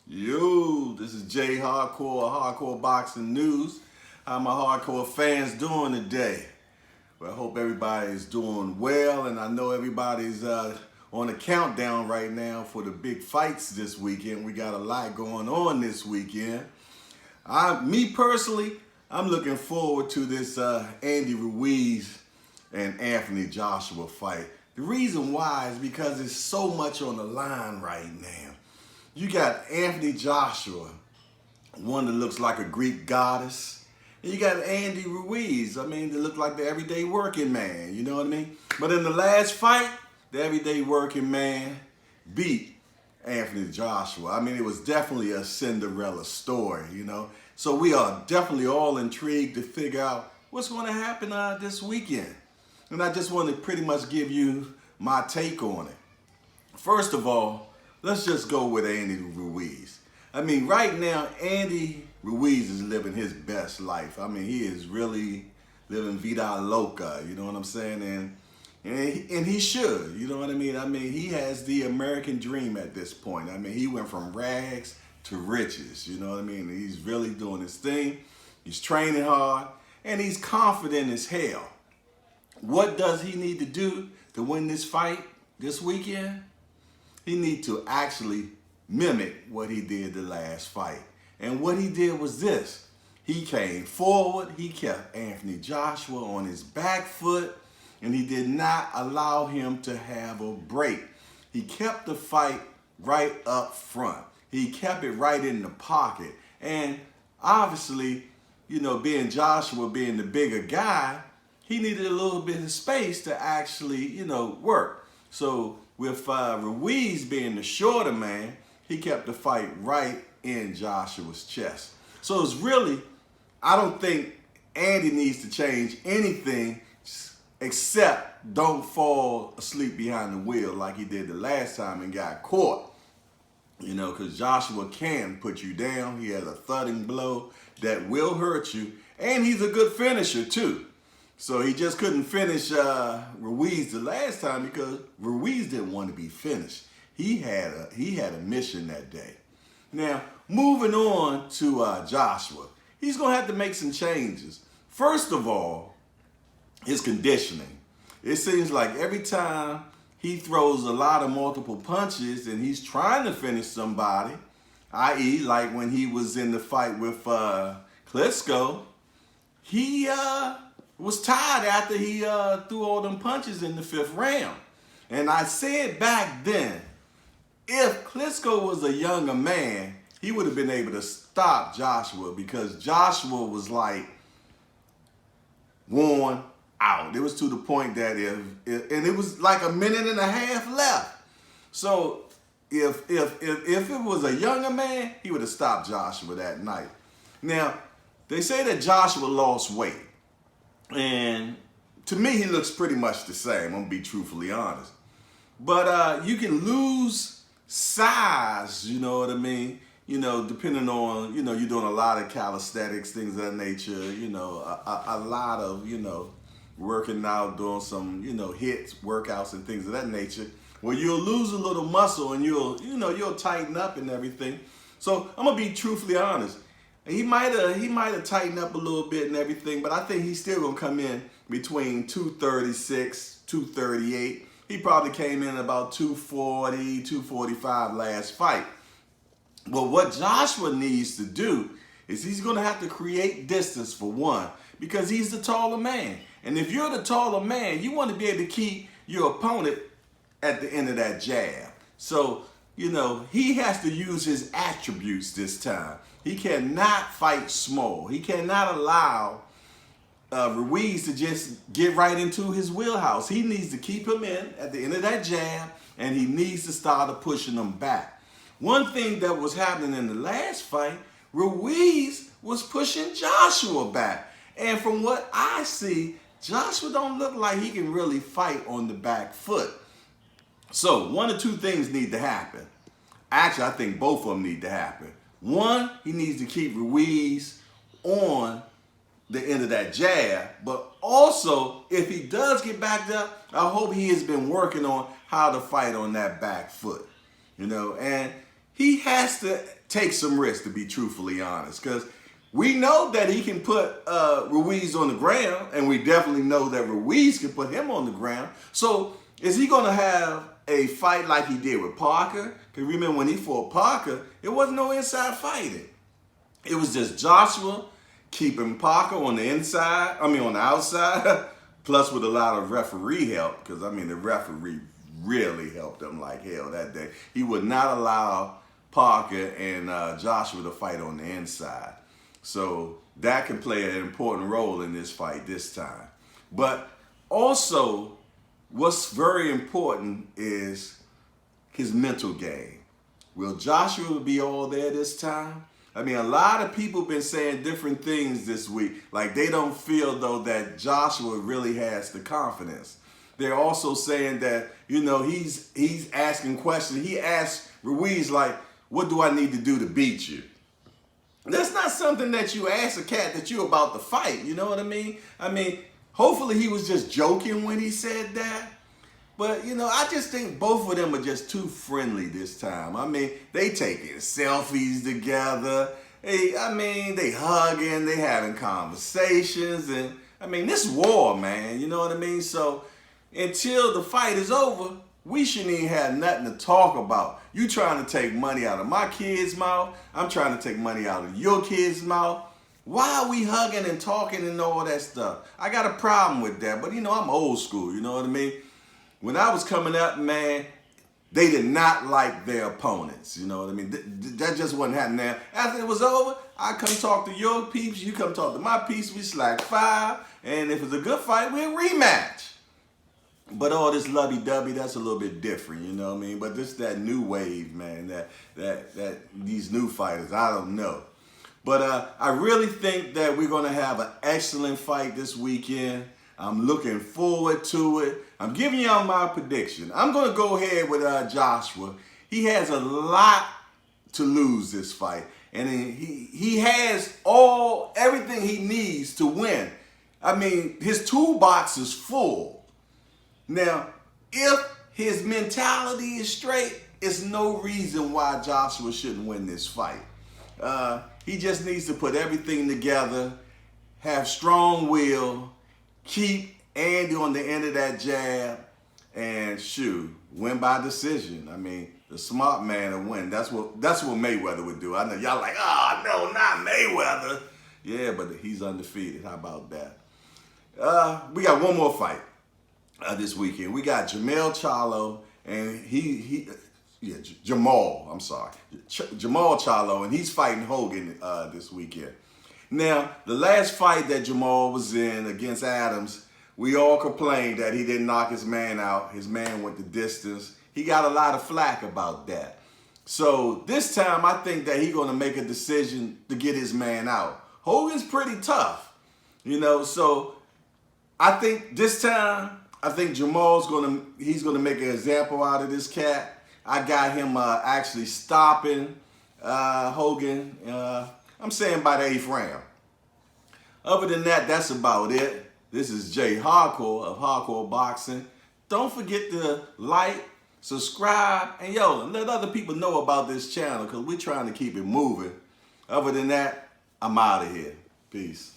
Yo, this is Jayhardcore, Hardcore Boxing News. How my hardcore fans doing today? Well, I hope everybody is doing well, and I know everybody's on a countdown right now for the big fights this weekend. We got a lot going on this weekend. Me personally, I'm looking forward to this Andy Ruiz and Anthony Joshua fight. The reason why is because there's so much on the line right now. You got Anthony Joshua, one that looks like a Greek goddess. And you got Andy Ruiz, they look like the everyday working man, you know what I mean? But in the last fight, the everyday working man beat Anthony Joshua. It was definitely a Cinderella story, you know? So we are definitely all intrigued to figure out what's going to happen this weekend. And I just want to pretty much give you my take on it. First of all, let's just go with Andy Ruiz. Right now, Andy Ruiz is living his best life. He is really living vida loca, you know what I'm saying? And he should, you know what I mean? He has the American dream at this point. He went from rags to riches, you know what I mean? He's really doing his thing. He's training hard, and he's confident as hell. What does he need to do to win this fight this weekend? He needs to actually mimic what he did the last fight. And what he did was this. He came forward, he kept Anthony Joshua on his back foot, and he did not allow him to have a break. He kept the fight right up front. He kept it right in the pocket. And obviously, being Joshua being the bigger guy, he needed a little bit of space to actually, work. So with Ruiz being the shorter man, he kept the fight right in Joshua's chest. So it's really, I don't think Andy needs to change anything except don't fall asleep behind the wheel like he did the last time and got caught. Because Joshua can put you down. He has a thudding blow that will hurt you. And he's a good finisher too. So he just couldn't finish Ruiz the last time because Ruiz didn't want to be finished. He had a mission that day. Now, moving on to Joshua. He's going to have to make some changes. First of all, his conditioning. It seems like every time he throws a lot of multiple punches and he's trying to finish somebody, i.e. like when he was in the fight with Klitschko, he was tired after he threw all them punches in the 5th round. And I said back then, if Klitschko was a younger man, he would have been able to stop Joshua because Joshua was like worn out. It was to the point that and it was like a minute and a half left. So if it was a younger man, he would have stopped Joshua that night. Now, they say that Joshua lost weight. And to me, he looks pretty much the same. I'm going to be truthfully honest. But you can lose size, you know what I mean? Depending on, you're doing a lot of calisthenics, things of that nature, a lot of, working out, doing some, hits, workouts and things of that nature. Well, you'll lose a little muscle and you'll tighten up and everything. So I'm going to be truthfully honest. He might have tightened up a little bit and everything, but I think he's still going to come in between 236, 238. He probably came in about 240, 245 last fight. But what Joshua needs to do is he's going to have to create distance for one, because he's the taller man. And if you're the taller man, you want to be able to keep your opponent at the end of that jab. So, he has to use his attributes this time. He cannot fight small. He cannot allow Ruiz to just get right into his wheelhouse. He needs to keep him in at the end of that jab, and he needs to start pushing him back. One thing that was happening in the last fight, Ruiz was pushing Joshua back. And from what I see, Joshua don't look like he can really fight on the back foot. So one or two things need to happen. Actually, I think both of them need to happen. One, he needs to keep Ruiz on the end of that jab. But also, if he does get backed up, I hope he has been working on how to fight on that back foot. And he has has to take some risk, to be truthfully honest, because we know that he can put Ruiz on the ground, and we definitely know that Ruiz can put him on the ground. So is he going to have a fight like he did with Parker? Because remember, when he fought Parker, it wasn't no inside fighting. It was just Joshua keeping Parker on the inside, on the outside, plus with a lot of referee help, because, the referee really helped him like hell that day. He would not allow Parker and Joshua to fight on the inside. So that can play an important role in this fight this time. But also, what's very important is his mental game. Will Joshua be all there this time? A lot of people been saying different things this week. Like, they don't feel, though, that Joshua really has the confidence. They're also saying that, he's asking questions. He asked Ruiz, like, what do I need to do to beat you? That's not something that you ask a cat that you're about to fight. You know what I mean? Hopefully he was just joking when he said that. But, I just think both of them are just too friendly this time. They taking selfies together. They hugging, they having conversations. And, this war, man. You know what I mean? So until the fight is over, we shouldn't even have nothing to talk about. You trying to take money out of my kid's mouth. I'm trying to take money out of your kid's mouth. Why are we hugging and talking and all that stuff? I got a problem with that. But, I'm old school. You know what I mean? When I was coming up, man, they did not like their opponents. You know what I mean? That just wasn't happening. Now, after it was over, I come talk to your peeps. You come talk to my peeps. We slack 5. And if it's a good fight, we'll rematch. But all this lovey-dovey, that's a little bit different, you know what I mean? But this that new wave, man, that these new fighters, I don't know. But I really think that we're going to have an excellent fight this weekend. I'm looking forward to it. I'm giving y'all my prediction. I'm going to go ahead with Joshua. He has a lot to lose this fight. And he has everything he needs to win. His toolbox is full. Now, if his mentality is straight, it's no reason why Joshua shouldn't win this fight. He just needs to put everything together, have strong will, keep Andy on the end of that jab, and win by decision. The smart man will win. That's what Mayweather would do. I know y'all like, oh, no, not Mayweather. Yeah, but he's undefeated. How about that? We got one more fight. This weekend. We got Charlo, and Jamal Charlo, and he's fighting Hogan this weekend. Now, the last fight that Jamal was in against Adams, we all complained that he didn't knock his man out. His man went the distance. He got a lot of flack about that. So this time, I think that he's going to make a decision to get his man out. Hogan's pretty tough, so I think this time, Jamal's he's gonna make an example out of this cat. I got him actually stopping Hogan. I'm saying by the 8th round. Other than that, that's about it. This is Jayhardcore of Hardcore Boxing. Don't forget to like, subscribe, and let other people know about this channel because we're trying to keep it moving. Other than that, I'm out of here. Peace.